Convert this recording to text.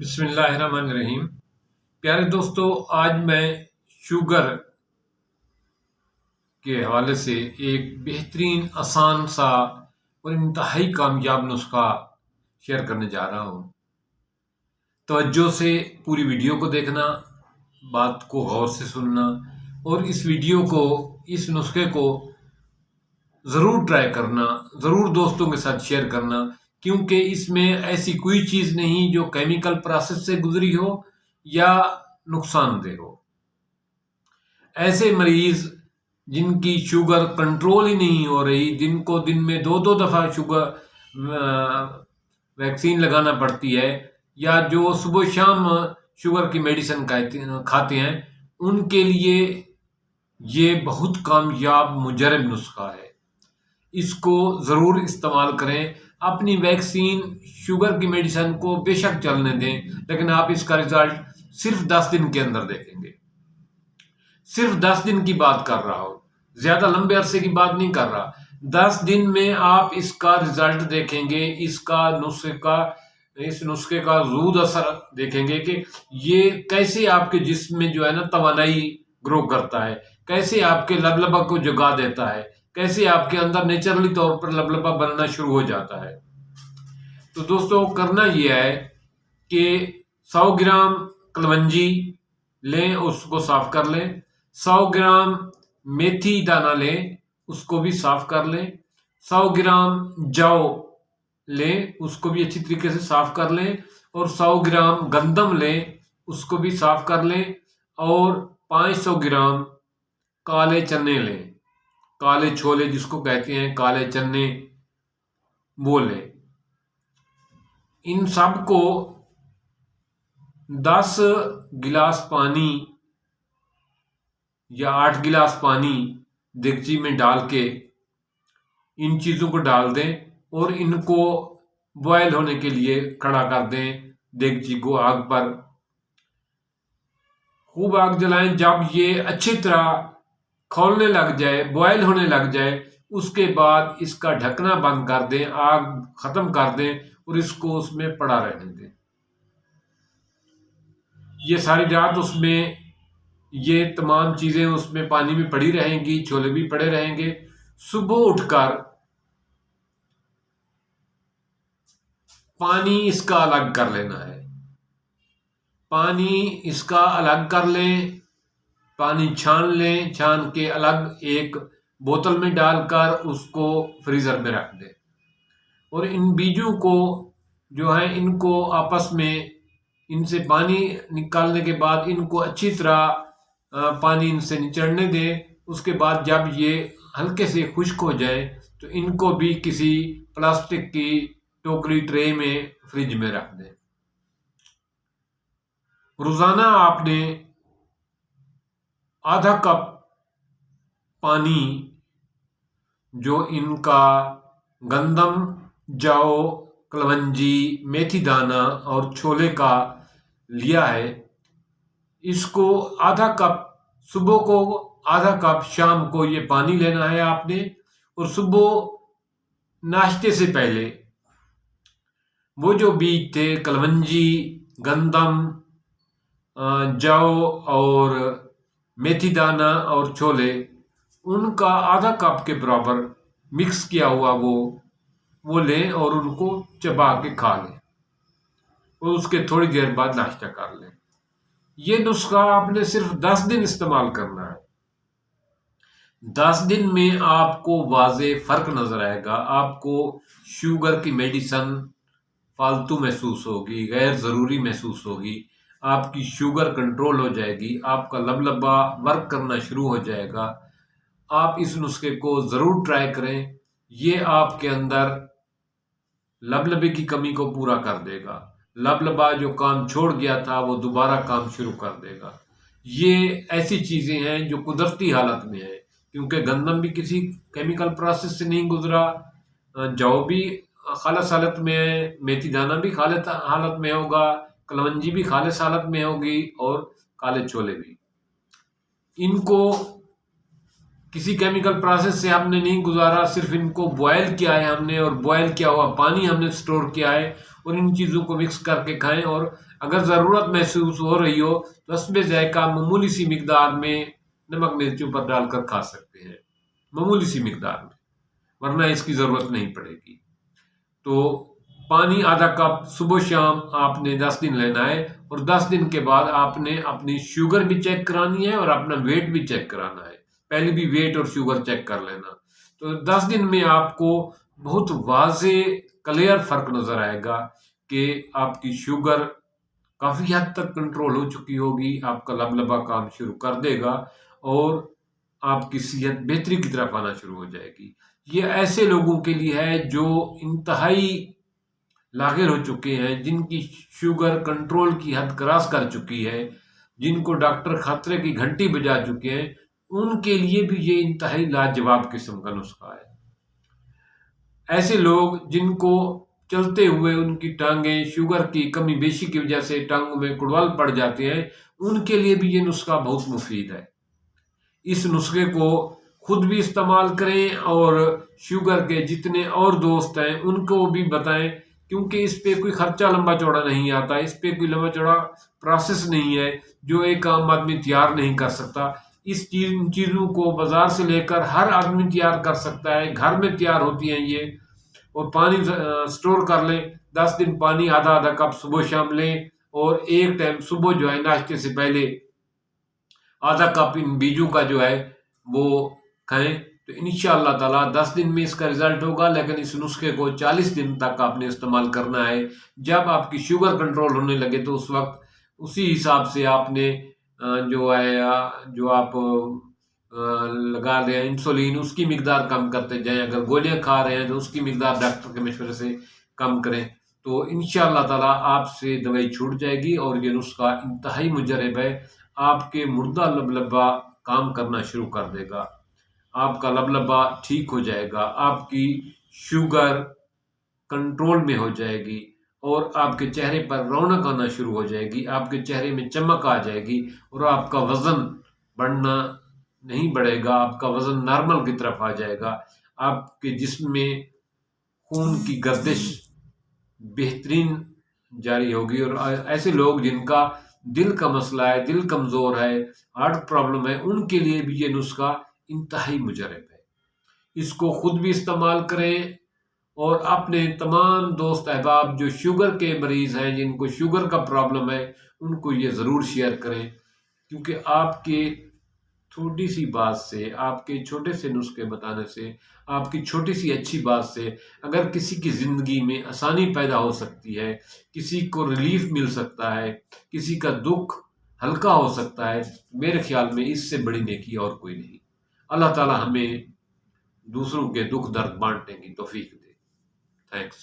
بسم اللہ الرحمن الرحیم۔ پیارے دوستو، آج میں شوگر کے حوالے سے ایک بہترین آسان سا اور انتہائی کامیاب نسخہ شیئر کرنے جا رہا ہوں۔ توجہ سے پوری ویڈیو کو دیکھنا، بات کو غور سے سننا اور اس ویڈیو کو، اس نسخے کو ضرور ٹرائی کرنا، ضرور دوستوں کے ساتھ شیئر کرنا، کیونکہ اس میں ایسی کوئی چیز نہیں جو کیمیکل پروسیس سے گزری ہو یا نقصان دہ ہو۔ ایسے مریض جن کی شوگر کنٹرول ہی نہیں ہو رہی، جن کو دن میں دو دفعہ شوگر ویکسین لگانا پڑتی ہے، یا جو صبح شام شوگر کی میڈیسن کھاتے ہیں، ان کے لیے یہ بہت کامیاب مجرب نسخہ ہے۔ اس کو ضرور استعمال کریں۔ اپنی ویکسین شوگر کی میڈیسن کو بے شک چلنے دیں، لیکن آپ اس کا رزلٹ صرف 10 دن کے اندر دیکھیں گے۔ صرف 10 دن کی بات کر رہا ہوں، زیادہ لمبے عرصے کی بات نہیں کر رہا۔ 10 دن میں آپ اس کا رزلٹ دیکھیں گے، اس نسخے کا زود اثر دیکھیں گے کہ یہ کیسے آپ کے جسم میں جو ہے نا توانائی گرو کرتا ہے، کیسے آپ کے لبلبہ کو جگا دیتا ہے، کیسے آپ کے اندر نیچرلی طور پر لبلبہ بننا شروع ہو جاتا ہے۔ تو دوستو، کرنا یہ ہے کہ 100 گرام کلونجی لیں، اس کو صاف کر لیں۔ 100 گرام میتھی دانہ لیں، اس کو بھی صاف کر لیں۔ 100 گرام جو لیں، اس کو بھی اچھی طریقے سے صاف کر لیں۔ اور 100 گرام گندم لیں، اس کو بھی صاف کر لیں۔ اور 500 گرام کالے چنے لیں، کالے چھولے جس کو کہتے ہیں، کالے چنے، وہ لیں۔ ان سب کو 10 گلاس پانی یا 8 گلاس پانی دیگچی میں ڈال کے ان چیزوں کو ڈال دیں اور ان کو بوائل ہونے کے لیے کھڑا کر دیں دیگچی کو آگ پر۔ خوب آگ جلائیں۔ جب یہ اچھی طرح کھولنے لگ جائے، بوائل ہونے لگ جائے، اس کے بعد اس کا ڈھکنا بند کر دیں، آگ ختم کر دیں اور اس کو اس میں پڑا رہنے دیں۔ یہ ساری رات اس میں یہ تمام چیزیں اس میں پانی میں پڑی رہیں گی، چھولے بھی پڑے رہیں گے۔ صبح اٹھ کر پانی اس کا الگ کر لینا ہے۔ پانی اس کا الگ کر لیں، پانی چھان لیں، چھان کے الگ ایک بوتل میں ڈال کر اس کو فریزر میں رکھ دیں۔ اور ان بیجوں کو جو ہے، ان کو آپس میں، ان سے پانی نکالنے کے بعد ان کو اچھی طرح پانی ان سے نچڑنے دیں۔ اس کے بعد جب یہ ہلکے سے خشک ہو جائیں تو ان کو بھی کسی پلاسٹک کی ٹوکری ٹرے میں فریج میں رکھ دیں۔ روزانہ آپ نے آدھا کپ پانی جو ان کا گندم، جو، کلونجی، میتھی دانہ اور چھولے کا لیا ہے، اس کو آدھا کپ صبح کو، آدھا کپ شام کو یہ پانی لینا ہے آپ نے۔ اور صبح ناشتے سے پہلے وہ جو بیج تھے، کلونجی، گندم، جو اور میتھی دانہ اور چھولے، ان کا آدھا کپ کے برابر مکس کیا ہوا وہ لیں اور ان کو چبا کے کھا لیں اور اس کے تھوڑی دیر بعد ناشتہ کر لیں۔ یہ نسخہ آپ نے صرف 10 دن استعمال کرنا ہے۔ 10 دن میں آپ کو واضح فرق نظر آئے گا۔ آپ کو شوگر کی میڈیسن فالتو محسوس ہوگی، غیر ضروری محسوس ہوگی۔ آپ کی شوگر کنٹرول ہو جائے گی، آپ کا لبلبہ ورک کرنا شروع ہو جائے گا۔ آپ اس نسخے کو ضرور ٹرائی کریں۔ یہ آپ کے اندر لبلبے کی کمی کو پورا کر دے گا۔ لبلبہ جو کام چھوڑ گیا تھا وہ دوبارہ کام شروع کر دے گا۔ یہ ایسی چیزیں ہیں جو قدرتی حالت میں ہیں، کیونکہ گندم بھی کسی کیمیکل پروسیس سے نہیں گزرا، جو بھی خالص حالت میں ہے، میتھی دانہ بھی خالص حالت میں ہوگا، کلونجی بھی خالص حالت میں ہوگی اور کالے چھولے بھی۔ ان کو کسی کیمیکل پروسیس سے ہم نے نہیں گزارا، صرف ان کو بوائل کیا ہے ہم نے، اور بوائل کیا ہوا پانی ہم نے سٹور کیا ہے، اور ان چیزوں کو مکس کر کے کھائیں، اور اگر ضرورت محسوس ہو رہی ہو تو حسب ذائقہ معمولی سی مقدار میں نمک مرچوں پر ڈال کر کھا سکتے ہیں، معمولی سی مقدار میں، ورنہ اس کی ضرورت نہیں پڑے گی۔ تو پانی آدھا کپ صبح شام آپ نے 10 دن لینا ہے، اور 10 دن کے بعد آپ نے اپنی شوگر بھی چیک کرانی ہے اور اپنا ویٹ بھی چیک کرانا ہے۔ پہلے بھی ویٹ اور شوگر چیک کر لینا۔ تو 10 دن میں آپ کو بہت واضح کلیئر فرق نظر آئے گا کہ آپ کی شوگر کافی حد تک کنٹرول ہو چکی ہوگی، آپ کا لبلبا کام شروع کر دے گا، اور آپ کی صحت بہتری کی طرف آنا شروع ہو جائے گی۔ یہ ایسے لوگوں کے لیے ہے جو انتہائی لاغر ہو چکے ہیں، جن کی شوگر کنٹرول کی حد کراس کر چکی ہے، جن کو ڈاکٹر خطرے کی گھنٹی بجا چکے ہیں، ان کے لیے بھی یہ انتہائی لاجواب قسم کا نسخہ ہے۔ ایسے لوگ جن کو چلتے ہوئے ان کی ٹانگیں شوگر کی کمی بیشی کی وجہ سے ٹانگوں میں کڑول پڑ جاتے ہیں، ان کے لیے بھی یہ نسخہ بہت مفید ہے۔ اس نسخے کو خود بھی استعمال کریں اور شوگر کے جتنے اور دوست ہیں ان کو بھی بتائیں، کیونکہ اس پہ کوئی خرچہ لمبا چوڑا نہیں آتا، اس پہ کوئی لمبا چوڑا پروسیس نہیں ہے جو ایک عام آدمی تیار نہیں کر سکتا۔ ان چیزوں کو بازار سے لے کر ہر آدمی تیار کر سکتا ہے، گھر میں تیار ہوتی ہیں یہ۔ اور پانی سٹور کر لیں، 10 دن پانی آدھا آدھا کپ صبح شام لیں، اور ایک ٹائم صبح جو ہے ناشتے سے پہلے آدھا کپ ان بیجوں کا جو ہے وہ کھائیں، تو انشاءاللہ تعالیٰ 10 دن میں اس کا رزلٹ ہوگا۔ لیکن اس نسخے کو 40 دن تک آپ نے استعمال کرنا ہے۔ جب آپ کی شوگر کنٹرول ہونے لگے تو اس وقت اسی حساب سے آپ نے جو آپ لگا دیں انسولین، اس کی مقدار کم کرتے جائیں۔ اگر گولیاں کھا رہے ہیں تو اس کی مقدار ڈاکٹر کے مشورے سے کم کریں، تو انشاءاللہ تعالیٰ آپ سے دوائی چھوٹ جائے گی، اور یہ نسخہ انتہائی مجرب ہے۔ آپ کے مردہ لبلبا کام کرنا شروع کر دے گا، آپ کا لبلبا ٹھیک ہو جائے گا، آپ کی شوگر کنٹرول میں ہو جائے گی، اور آپ کے چہرے پر رونق آنا شروع ہو جائے گی، آپ کے چہرے میں چمک آ جائے گی، اور آپ کا وزن بڑھنا نہیں بڑھے گا، آپ کا وزن نارمل کی طرف آ جائے گا، آپ کے جسم میں خون کی گردش بہترین جاری ہوگی۔ اور ایسے لوگ جن کا دل کا مسئلہ ہے، دل کمزور ہے، ہارٹ پرابلم ہے، ان کے لیے بھی یہ نسخہ انتہائی مجرب ہے۔ اس کو خود بھی استعمال کریں، اور اپنے تمام دوست احباب جو شوگر کے مریض ہیں، جن کو شوگر کا پرابلم ہے، ان کو یہ ضرور شیئر کریں، کیونکہ آپ کے چھوٹی سی بات سے، آپ کے چھوٹے سے نسخے بتانے سے، آپ کی چھوٹی سی اچھی بات سے اگر کسی کی زندگی میں آسانی پیدا ہو سکتی ہے، کسی کو ریلیف مل سکتا ہے، کسی کا دکھ ہلکا ہو سکتا ہے، میرے خیال میں اس سے بڑی نیکی اور کوئی نہیں۔ اللہ تعالی ہمیں دوسروں کے دکھ درد بانٹنے کی توفیق دے۔ تھینکس۔